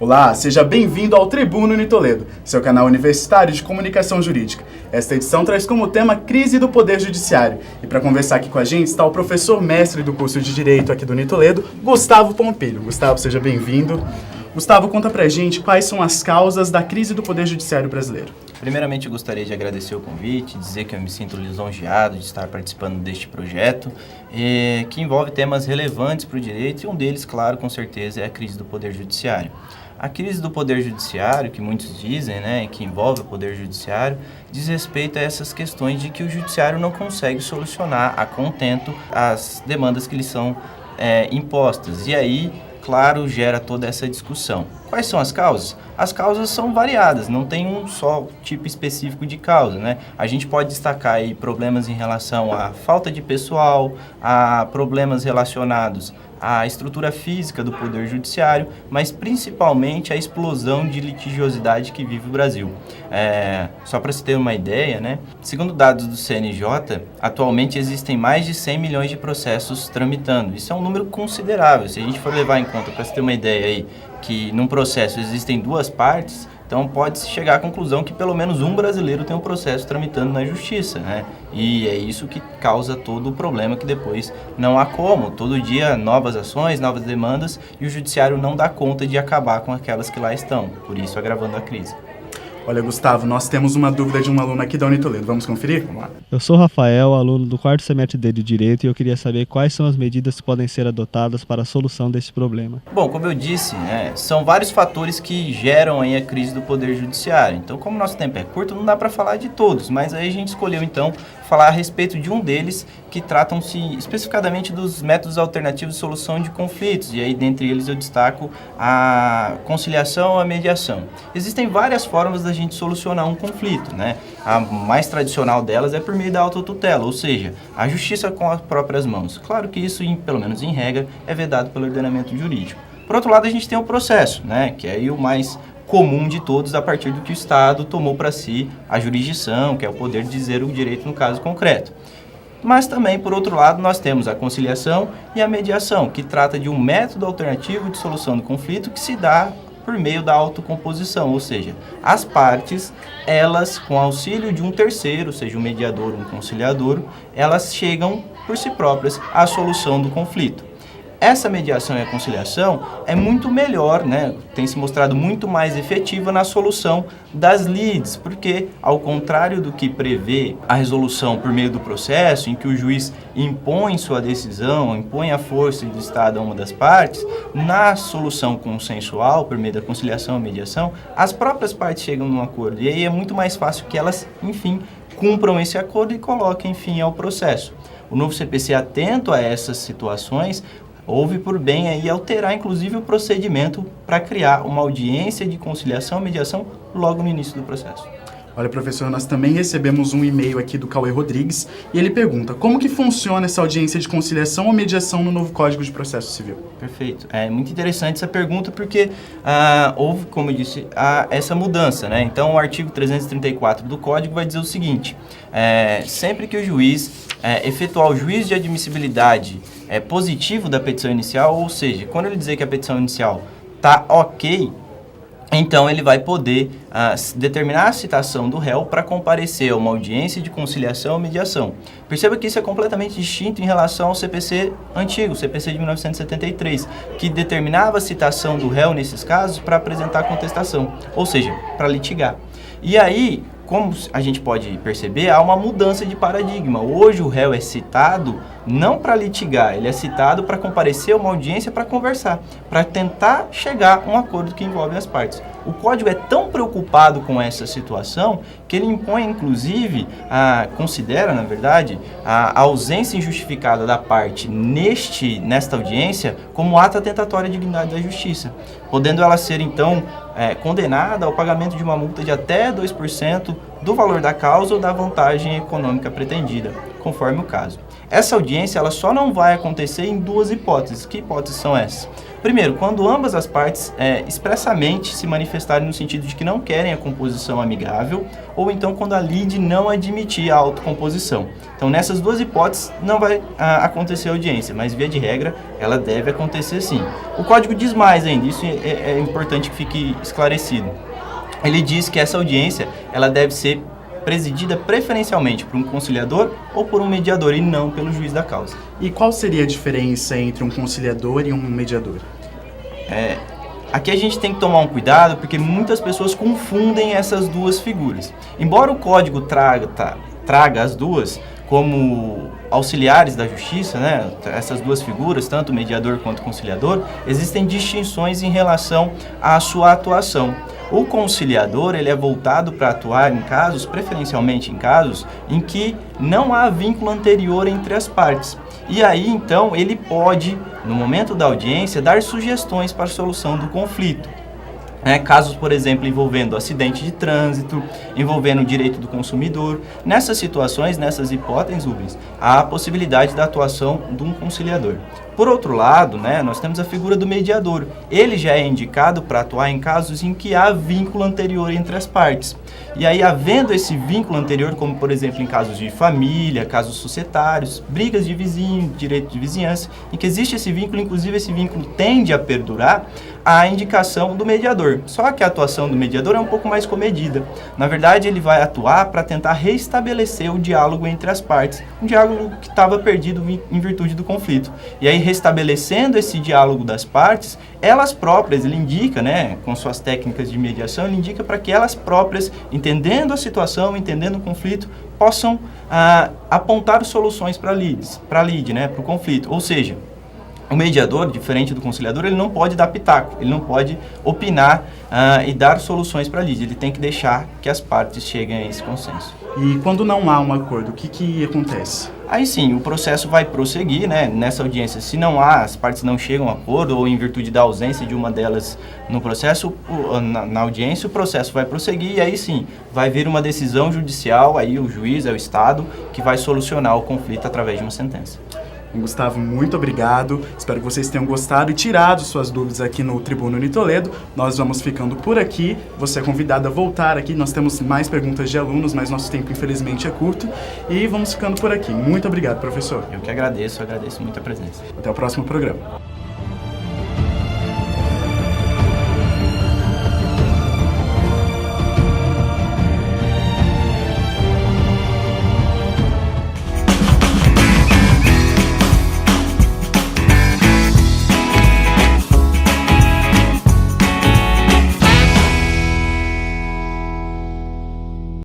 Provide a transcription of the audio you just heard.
Olá, seja bem-vindo ao Tribuno Unitoledo, seu canal universitário de comunicação jurídica. Esta edição traz como tema Crise do Poder Judiciário. E para conversar aqui com a gente está o professor mestre do curso de Direito aqui do Unitoledo, Gustavo Pompilho. Gustavo, seja bem-vindo. Gustavo, conta pra gente quais são as causas da crise do Poder Judiciário brasileiro. Primeiramente, eu gostaria de agradecer o convite, dizer que eu me sinto lisonjeado de estar participando deste projeto, que envolve temas relevantes para o direito, e um deles, claro, com certeza, é a crise do Poder Judiciário. A crise do Poder Judiciário, que muitos dizem, que envolve o Poder Judiciário, diz respeito a essas questões de que o Judiciário não consegue solucionar a contento as demandas que lhe são impostas. E aí, claro, gera toda essa discussão. Quais são as causas? As causas são variadas, não tem um só tipo específico de causa, A gente pode destacar aí problemas em relação à falta de pessoal, a problemas relacionados à estrutura física do Poder Judiciário, mas principalmente a explosão de litigiosidade que vive o Brasil. Só para se ter uma ideia, segundo dados do CNJ, atualmente existem mais de 100 milhões de processos tramitando. Isso é um número considerável. Se a gente for levar em conta, para se ter uma ideia aí, que num processo existem duas partes, então pode-se chegar à conclusão que pelo menos um brasileiro tem um processo tramitando na justiça, E é isso que causa todo o problema, que depois não há como. Todo dia novas ações, novas demandas, e o judiciário não dá conta de acabar com aquelas que lá estão, por isso agravando a crise. Olha, Gustavo, nós temos uma dúvida de um aluno aqui da Unitoledo. Vamos conferir? Vamos lá. Eu sou Rafael, aluno do quarto semestre de Direito, e eu queria saber quais são as medidas que podem ser adotadas para a solução desse problema. Bom, como eu disse, são vários fatores que geram aí a crise do Poder Judiciário. Então, como nosso tempo é curto, não dá para falar de todos, mas aí a gente escolheu, então, falar a respeito de um deles, que tratam-se especificadamente dos métodos alternativos de solução de conflitos, e aí dentre eles eu destaco a conciliação ou a mediação. Existem várias formas da gente solucionar um conflito, A mais tradicional delas é por meio da autotutela, ou seja, a justiça com as próprias mãos. Claro que isso, pelo menos em regra, é vedado pelo ordenamento jurídico. Por outro lado, a gente tem o processo, que é aí o mais comum de todos, a partir do que o Estado tomou para si a jurisdição, que é o poder de dizer o direito no caso concreto. Mas também, por outro lado, nós temos a conciliação e a mediação, que trata de um método alternativo de solução do conflito que se dá por meio da autocomposição, ou seja, as partes, elas, com auxílio de um terceiro, seja um mediador ou um conciliador, elas chegam por si próprias à solução do conflito. Essa mediação e a conciliação é muito melhor, tem se mostrado muito mais efetiva na solução das lides, porque, ao contrário do que prevê a resolução por meio do processo, em que o juiz impõe sua decisão, impõe a força do Estado a uma das partes, na solução consensual, por meio da conciliação e mediação, as próprias partes chegam num acordo, e aí é muito mais fácil que elas, enfim, cumpram esse acordo e coloquem fim ao processo. O novo CPC, atento a essas situações, houve por bem aí alterar, inclusive, o procedimento para criar uma audiência de conciliação e mediação logo no início do processo. Olha, professor, nós também recebemos um e-mail aqui do Cauê Rodrigues e ele pergunta como que funciona essa audiência de conciliação ou mediação no novo Código de Processo Civil? Perfeito. É muito interessante essa pergunta porque houve, como eu disse, essa mudança, Então, o artigo 334 do Código vai dizer o seguinte: sempre que o juiz efetuar o juízo de admissibilidade positivo da petição inicial, ou seja, quando ele dizer que a petição inicial está ok, então ele vai poder determinar a citação do réu para comparecer a uma audiência de conciliação ou mediação. Perceba que isso é completamente distinto em relação ao CPC antigo, o CPC de 1973, que determinava a citação do réu nesses casos para apresentar contestação, ou seja, para litigar. E aí, como a gente pode perceber, há uma mudança de paradigma. Hoje o réu é citado não para litigar, ele é citado para comparecer a uma audiência para conversar, para tentar chegar a um acordo que envolve as partes. O Código é tão preocupado com essa situação que ele impõe, inclusive, considera, na verdade, a ausência injustificada da parte nesta audiência como ato atentatório à dignidade da justiça, podendo ela ser, então, condenada ao pagamento de uma multa de até 2% do valor da causa ou da vantagem econômica pretendida, conforme o caso. Essa audiência ela só não vai acontecer em duas hipóteses. Que hipóteses são essas? Primeiro, quando ambas as partes expressamente se manifestarem no sentido de que não querem a composição amigável, ou então quando a lide não admitir a autocomposição. Então, nessas duas hipóteses, não vai acontecer audiência, mas, via de regra, ela deve acontecer sim. O código diz mais ainda, isso é importante que fique esclarecido. Ele diz que essa audiência ela deve ser presidida preferencialmente por um conciliador ou por um mediador e não pelo juiz da causa. E qual seria a diferença entre um conciliador e um mediador? Aqui a gente tem que tomar um cuidado porque muitas pessoas confundem essas duas figuras. Embora o código traga as duas como auxiliares da justiça, né, essas duas figuras, tanto o mediador quanto o conciliador, existem distinções em relação à sua atuação. O conciliador ele é voltado para atuar em casos, preferencialmente em casos, em que não há vínculo anterior entre as partes. E aí, então, ele pode, no momento da audiência, dar sugestões para a solução do conflito. Casos, por exemplo, envolvendo acidente de trânsito, envolvendo o direito do consumidor. Nessas situações, nessas hipóteses, Rubens, há a possibilidade da atuação de um conciliador. Por outro lado, nós temos a figura do mediador. Ele já é indicado para atuar em casos em que há vínculo anterior entre as partes. E aí, havendo esse vínculo anterior, como por exemplo em casos de família, casos societários, brigas de vizinho, direito de vizinhança, em que existe esse vínculo, inclusive esse vínculo tende a perdurar, a indicação do mediador. Só que a atuação do mediador é um pouco mais comedida. Na verdade, ele vai atuar para tentar restabelecer o diálogo entre as partes, um diálogo que estava perdido em virtude do conflito. E aí, restabelecendo esse diálogo das partes, elas próprias, ele indica, com suas técnicas de mediação, ele indica para que elas próprias, entendendo a situação, entendendo o conflito, possam apontar soluções para a lide, para o conflito. Ou seja, o mediador, diferente do conciliador, ele não pode dar pitaco, ele não pode opinar e dar soluções para a lide, ele tem que deixar que as partes cheguem a esse consenso. E quando não há um acordo, o que acontece? Aí sim, o processo vai prosseguir, nessa audiência. Se não há, as partes não chegam a acordo ou em virtude da ausência de uma delas no processo, na audiência, o processo vai prosseguir e aí sim, vai vir uma decisão judicial, aí o juiz, é o Estado, que vai solucionar o conflito através de uma sentença. Gustavo, muito obrigado. Espero que vocês tenham gostado e tirado suas dúvidas aqui no Tribuno Unitoledo. Nós vamos ficando por aqui. Você é convidado a voltar aqui. Nós temos mais perguntas de alunos, mas nosso tempo, infelizmente, é curto. E vamos ficando por aqui. Muito obrigado, professor. Eu que agradeço muito a presença. Até o próximo programa.